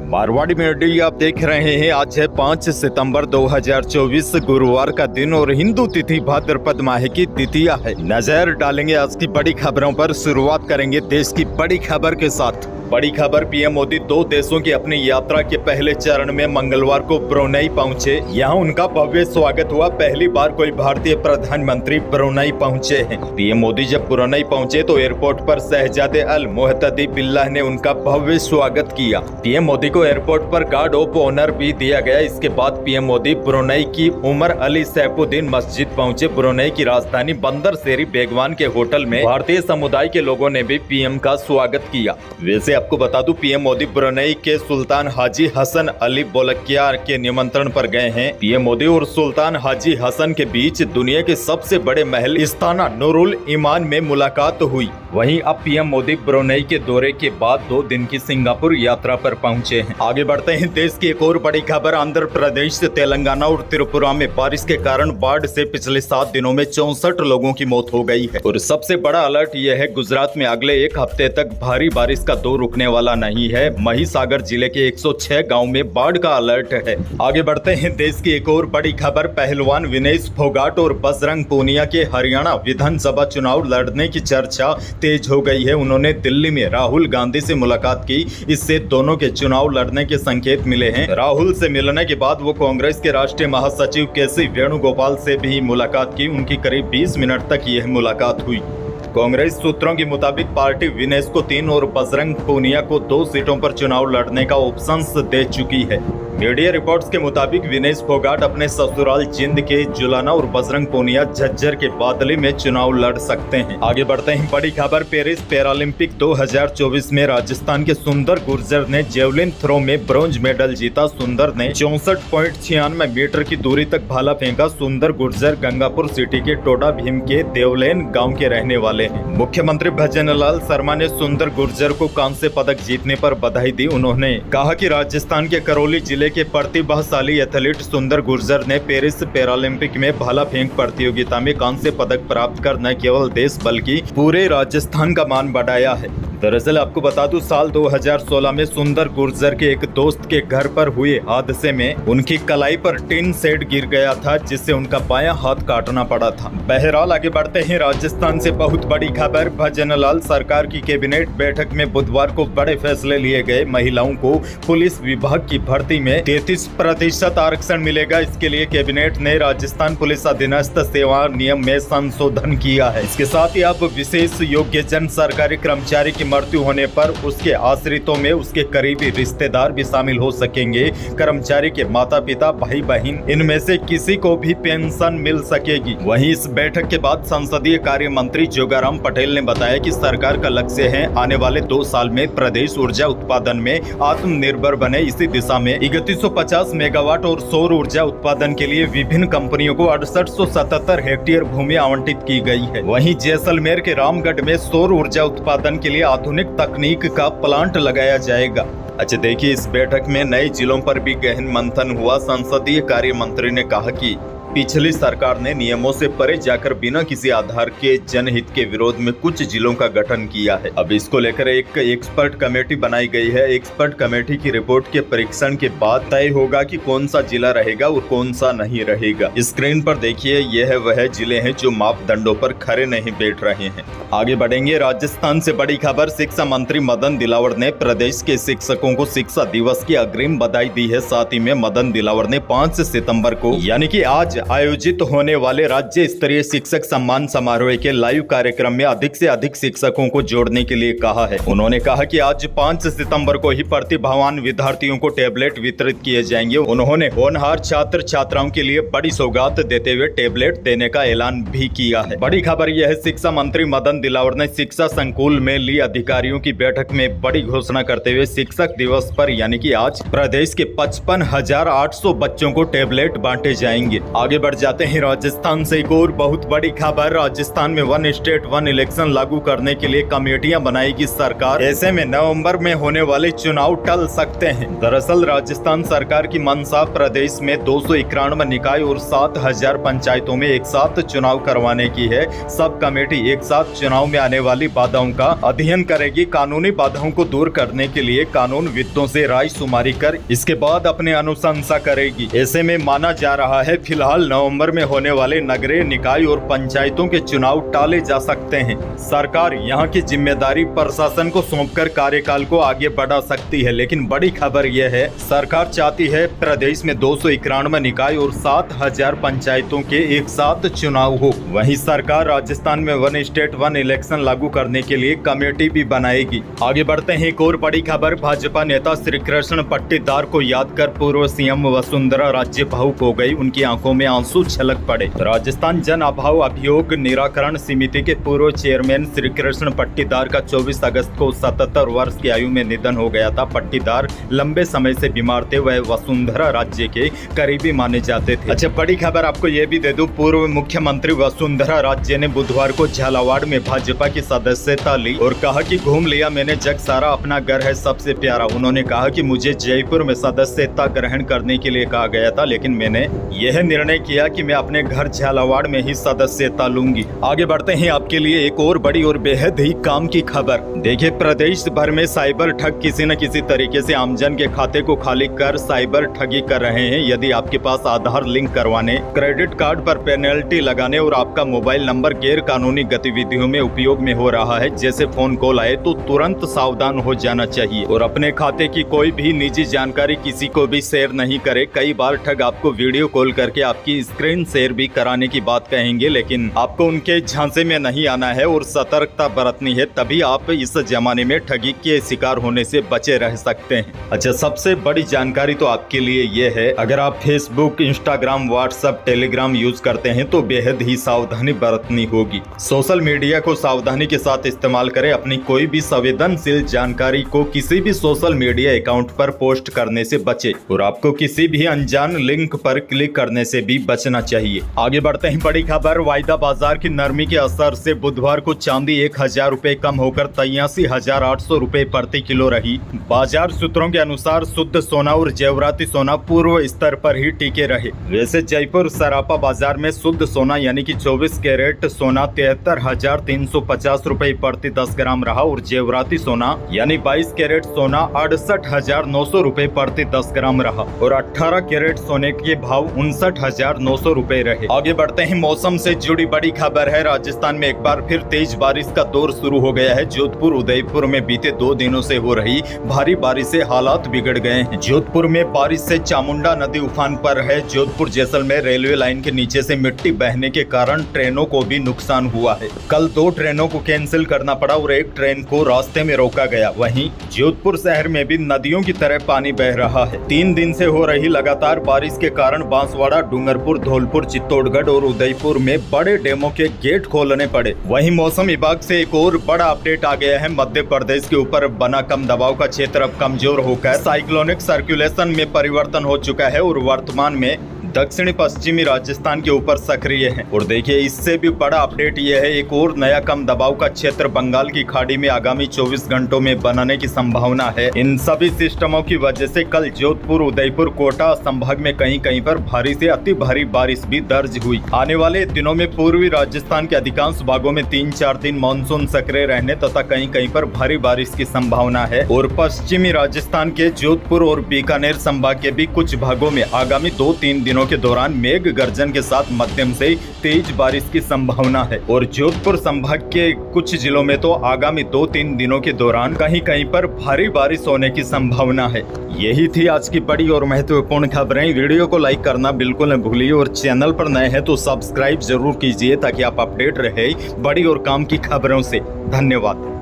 Marwari media आप देख रहे हैं। आज है 5 सितंबर 2024 गुरुवार का दिन और हिंदू तिथि भाद्रपद माह की द्वितीया है। नजर डालेंगे आज की बड़ी खबरों पर। शुरुआत करेंगे देश की बड़ी खबर के साथ। बड़ी खबर, पीएम मोदी 2 देशों की अपनी यात्रा के पहले चरण में मंगलवार को ब्रुनेई पहुंचे। यहां उनका भव्य स्वागत हुआ। पहली बार कोई भारतीय प्रधानमंत्री ब्रुनेई पहुंचे हैं। पीएम मोदी जब ब्रुनेई पहुंचे तो एयरपोर्ट पर शहजादे अल मुअत्तदी बिल्लाह ने उनका भव्य स्वागत किया। पीएम मोदी को एयरपोर्ट पर गार्ड ऑफ ऑनर भी दिया गया। इसके बाद पीएम मोदी ब्रुनेई की उमर अली सैफुद्दीन मस्जिद पहुंचे। ब्रुनेई की राजधानी बंदर शेरी बेगवान के होटल में भारतीय समुदाय के लोगों ने भी पीएम का स्वागत किया। वैसे आपको बता दूं, पीएम मोदी ब्रुनेई के सुल्तान हाजी हसन अली बोलकिया के निमंत्रण पर गए हैं। पीएम मोदी और सुल्तान हाजी हसन के बीच दुनिया के सबसे बड़े महल इस्ताना नूरुल ईमान में मुलाकात हुई। वहीं अब पीएम मोदी ब्रुनेई के दौरे के बाद 2 दिन की सिंगापुर यात्रा पर पहुंचे हैं। आगे बढ़ते हैं। देश की एक और बड़ी खबर, आंध्र प्रदेश, तेलंगाना और त्रिपुरा में बारिश के कारण बाढ़ से पिछले 7 दिनों में 64 लोगों की मौत हो गई है। और सबसे बड़ा अलर्ट यह है, गुजरात में अगले 1 हफ्ते तक भारी बारिश का दौर रुकने वाला नहीं है। महिसागर जिले के 106 गांव में बाढ़ का अलर्ट है। आगे बढ़ते हैं। देश की एक और बड़ी खबर, पहलवान विनेश फोगाट और बजरंग पूनिया के हरियाणा विधानसभा चुनाव लड़ने की चर्चा तेज हो गई है। उन्होंने दिल्ली में राहुल गांधी से मुलाकात की। इससे दोनों के चुनाव लड़ने के संकेत मिले हैं। राहुल से मिलने के बाद वो कांग्रेस के राष्ट्रीय महासचिव केसी वेणुगोपाल से भी मुलाकात की। उनकी करीब 20 मिनट तक यह मुलाकात हुई। कांग्रेस सूत्रों के मुताबिक पार्टी विनेश को 3 और बजरंग पूनिया को 2 सीटों पर चुनाव लड़ने का ऑप्शंस दे चुकी है। मीडिया रिपोर्ट्स के मुताबिक विनेश फोगाट अपने ससुराल जिंद के जुलाना और बजरंग पूनिया झज्जर के बादली में चुनाव लड़ सकते हैं। आगे बढ़ते हैं। बड़ी खबर, पेरिस पैरालंपिक 2024 में राजस्थान के सुंदर गुर्जर ने जेवलिन थ्रो में ब्रॉन्ज मेडल जीता। सुंदर ने 64.96 मीटर की दूरी तक भाला फेंका। सुंदर गुर्जर गंगापुर सिटी के टोडा भीम के देवलेन गाँव के रहने वाले हैं। मुख्यमंत्री भजनलाल शर्मा ने सुंदर गुर्जर को कांस्य पदक जीतने पर बधाई दी। उन्होंने कहा कि राजस्थान के करौली जिले के प्रतिभाशाली एथलीट सुंदर गुर्जर ने पेरिस पैरालंपिक में भाला फेंक प्रतियोगिता में कांस्य पदक प्राप्त कर न केवल देश बल्कि पूरे राजस्थान का मान बढ़ाया है। दरअसल आपको बता दूं, साल 2016 में सुंदर गुर्जर के एक दोस्त के घर पर हुए हादसे में उनकी कलाई पर टिन शेड गिर गया था, जिससे उनका बायां हाथ काटना पड़ा था। बहरहाल आगे बढ़ते हैं। राजस्थान से बहुत बड़ी खबर, भजनलाल सरकार की कैबिनेट बैठक में बुधवार को बड़े फैसले लिए गए। महिलाओं को पुलिस विभाग की भर्ती में 33% आरक्षण मिलेगा। इसके लिए कैबिनेट ने राजस्थान पुलिस अधीनस्थ सेवा नियम में संशोधन किया है। इसके साथ ही अब विशेष योग्यजन सरकारी कर्मचारी की मृत्यु होने पर उसके आश्रितों में उसके करीबी रिश्तेदार भी शामिल हो सकेंगे। कर्मचारी के माता पिता, भाई बहन, इनमें से किसी को भी पेंशन मिल सकेगी। वहीं इस बैठक के बाद संसदीय कार्य मंत्री जोगाराम पटेल ने बताया कि सरकार का लक्ष्य है आने वाले 2 साल में प्रदेश ऊर्जा उत्पादन में आत्मनिर्भर बने। इसी दिशा में 3150 मेगावाट और सौर ऊर्जा उत्पादन के लिए विभिन्न कंपनियों को 6877 हेक्टेयर भूमि आवंटित की गई है। वहीं जैसलमेर के रामगढ़ में सौर ऊर्जा उत्पादन के लिए आधुनिक तकनीक का प्लांट लगाया जाएगा। अच्छा देखिए, इस बैठक में नए जिलों पर भी गहन मंथन हुआ। संसदीय कार्य मंत्री ने कहा कि पिछली सरकार ने नियमों से परे जाकर बिना किसी आधार के जनहित के विरोध में कुछ जिलों का गठन किया है। अब इसको लेकर एक एक्सपर्ट कमेटी बनाई गई है। एक्सपर्ट कमेटी की रिपोर्ट के परीक्षण के बाद तय होगा कि कौन सा जिला रहेगा और कौन सा नहीं रहेगा। स्क्रीन पर देखिए, यह वह जिले हैं जो मापदंडों पर खरे नहीं बैठ रहे हैं। आगे बढ़ेंगे। राजस्थान से बड़ी खबर, शिक्षा मंत्री मदन दिलावर ने प्रदेश के शिक्षकों को शिक्षा दिवस की अग्रिम बधाई दी है। साथ ही में मदन दिलावर ने 5 सितंबर को यानी कि आज आयोजित होने वाले राज्य स्तरीय शिक्षक सम्मान समारोह के लाइव कार्यक्रम में अधिक से अधिक शिक्षकों को जोड़ने के लिए कहा है। उन्होंने कहा कि आज 5 सितंबर को ही प्रतिभावान विद्यार्थियों को टैबलेट वितरित किए जाएंगे। उन्होंने होनहार छात्र छात्राओं के लिए बड़ी सौगात देते हुए टैबलेट देने का ऐलान भी किया है। बड़ी खबर यह है, शिक्षा मंत्री मदन दिलावर ने शिक्षा संकुल में ली अधिकारियों की बैठक में बड़ी घोषणा करते हुए शिक्षक दिवस पर यानी कि आज प्रदेश के 55,800 बच्चों को टैबलेट बांटे जाएंगे। आगे आगे बढ़ जाते हैं राजस्थान से एक और बहुत बड़ी खबर। राजस्थान में वन स्टेट वन इलेक्शन लागू करने के लिए कमेटियां बनाएगी सरकार। ऐसे में नवंबर में होने वाले चुनाव टल सकते हैं। दरअसल राजस्थान सरकार की मंशा प्रदेश में 291 निकाय और 7000 पंचायतों में एक साथ चुनाव करवाने की है। सब कमेटी एक साथ चुनाव में आने वाली बाधाओं का अध्ययन करेगी। कानूनी बाधाओं को दूर करने के लिए कानूनविदों से राय शुमारी कर इसके बाद अपने अनुशंसा करेगी। ऐसे में माना जा रहा है फिलहाल नवंबर में होने वाले नगरीय निकाय और पंचायतों के चुनाव टाले जा सकते हैं। सरकार यहां की जिम्मेदारी प्रशासन को सौंपकर कार्यकाल को आगे बढ़ा सकती है। लेकिन बड़ी खबर यह है, सरकार चाहती है प्रदेश में 291 निकाय और 7000 पंचायतों के एक साथ चुनाव हो। वहीं सरकार राजस्थान में वन स्टेट वन इलेक्शन लागू करने के लिए कमेटी भी बनाएगी। आगे बढ़ते हैं एक और बड़ी खबर। भाजपा नेता श्री कृष्ण पट्टीदार को याद कर पूर्व सीएम वसुंधरा राजे भावुक हो गई। उनकी आंखों में आंसू छलक पड़े। राजस्थान जन अभाव अभियोग निराकरण समिति के पूर्व चेयरमैन श्री कृष्ण पट्टीदार का 24 अगस्त को 77 वर्ष की आयु में निधन हो गया था। पट्टीदार लंबे समय से बीमार थे। वह वसुंधरा राजे के करीबी माने जाते थे। अच्छा, बड़ी खबर आपको ये भी दे दूं, पूर्व मुख्यमंत्री वसुंधरा राजे ने बुधवार को झालावाड़ में भाजपा की सदस्यता ली और कहा कि घूम लिया मैंने जग सारा, अपना घर है सबसे प्यारा। उन्होंने कहा कि मुझे जयपुर में सदस्यता ग्रहण करने के लिए कहा गया था, लेकिन मैंने यह निर्णय किया कि मैं अपने घर झालावाड़ में ही सदस्यता लूंगी। आगे बढ़ते हैं आपके लिए एक और बड़ी और बेहद ही काम की खबर। देखिए, प्रदेश भर में साइबर ठग किसी न किसी तरीके से आमजन के खाते को खाली कर साइबर ठगी कर रहे हैं। यदि आपके पास आधार लिंक करवाने, क्रेडिट कार्ड पर पेनल्टी लगाने और आपका मोबाइल नंबर गैर कानूनी गतिविधियों में उपयोग में हो रहा है, जैसे फोन कॉल आए, तो तुरंत सावधान हो जाना चाहिए और अपने खाते की कोई भी निजी जानकारी किसी को भी शेयर नहीं करे। कई बार ठग आपको वीडियो कॉल करके आपकी स्क्रीन शेयर भी कराने की बात कहेंगे, लेकिन आपको उनके झांसे में नहीं आना है और सतर्कता बरतनी है, तभी आप इस जमाने में ठगी के शिकार होने से बचे रह सकते हैं। अच्छा, सबसे बड़ी जानकारी तो आपके लिए ये है, अगर आप Facebook, Instagram, WhatsApp, Telegram use करते हैं तो बेहद ही सावधानी बरतनी होगी। सोशल मीडिया को सावधानी के साथ इस्तेमाल करें। अपनी कोई भी संवेदनशील जानकारी को किसी भी सोशल मीडिया अकाउंट पर पोस्ट करने से बचे और आपको किसी भी अनजान लिंक पर क्लिक करने से भी बचना चाहिए। आगे बढ़ते हैं बड़ी खबर। वायदा बाजार की नरमी के असर से बुधवार को चांदी 1000 रुपए कम होकर 83,800 रुपए प्रति किलो रही। बाजार सूत्रों के अनुसार शुद्ध सोना और जेवराती सोना पूर्व स्तर पर ही टिके रहे। वैसे जयपुर सराफा बाजार में शुद्ध सोना यानी कि 24 कैरेट सोना 73,350 रुपए प्रति 10 ग्राम रहा और जेवराती सोना यानी 22 कैरेट सोना 68,900 रुपए प्रति 10 ग्राम रहा और 18 कैरेट सोने के भाव 59,900 रुपए रहे। आगे बढ़ते हैं मौसम से जुड़ी बड़ी खबर है। राजस्थान में एक बार फिर तेज बारिश का दौर शुरू हो गया है। जोधपुर, उदयपुर में बीते 2 दिनों से हो रही भारी बारिश से हालात बिगड़ गए हैं। जोधपुर में बारिश से चामुंडा नदी उफान पर है। जोधपुर जैसलमेर रेलवे लाइन के नीचे से मिट्टी बहने के कारण ट्रेनों को भी नुकसान हुआ है। कल 2 ट्रेनों को कैंसिल करना पड़ा और 1 ट्रेन को रास्ते में रोका गया। वहीं जोधपुर शहर में भी नदियों की तरह पानी बह रहा है। 3 दिन से हो रही लगातार बारिश के कारण बांसवाड़ा, डूंगरपुर, धौलपुर, चित्तौड़गढ़ और उदयपुर में बड़े डैमों के गेट खोलने पड़े। वहीं मौसम विभाग से एक और बड़ा अपडेट आ गया है। मध्य प्रदेश के ऊपर बना कम दबाव का क्षेत्र अब कमजोर होकर साइक्लोनिक सर्कुलेशन में परिवर्तन हो चुका है और वर्तमान में दक्षिणी पश्चिमी राजस्थान के ऊपर सक्रिय है। और देखिए, इससे भी बड़ा अपडेट यह है, एक और नया कम दबाव का क्षेत्र बंगाल की खाड़ी में आगामी 24 घंटों में बनने की संभावना है। इन सभी सिस्टमों की वजह से कल जोधपुर, उदयपुर, कोटा संभाग में कहीं कहीं पर भारी से अति भारी बारिश भी दर्ज हुई। आने वाले दिनों में पूर्वी राजस्थान के अधिकांश भागों में 3-4 दिन मानसून सक्रिय रहने तथा कहीं कहीं पर भारी बारिश की संभावना है और पश्चिमी राजस्थान के जोधपुर और बीकानेर संभाग के भी कुछ भागों में आगामी 2-3 दिनों के दौरान मेघ गर्जन के साथ मध्यम से तेज बारिश की संभावना है और जोधपुर संभाग के कुछ जिलों में तो आगामी 2-3 दिनों के दौरान कहीं कहीं पर भारी बारिश होने की संभावना है। यही थी आज की बड़ी और महत्वपूर्ण खबरें। वीडियो को लाइक करना बिल्कुल न भूलिए और चैनल पर नए हैं तो सब्सक्राइब जरूर कीजिए ताकि आप अपडेट रहे बड़ी और काम की खबरों से। धन्यवाद।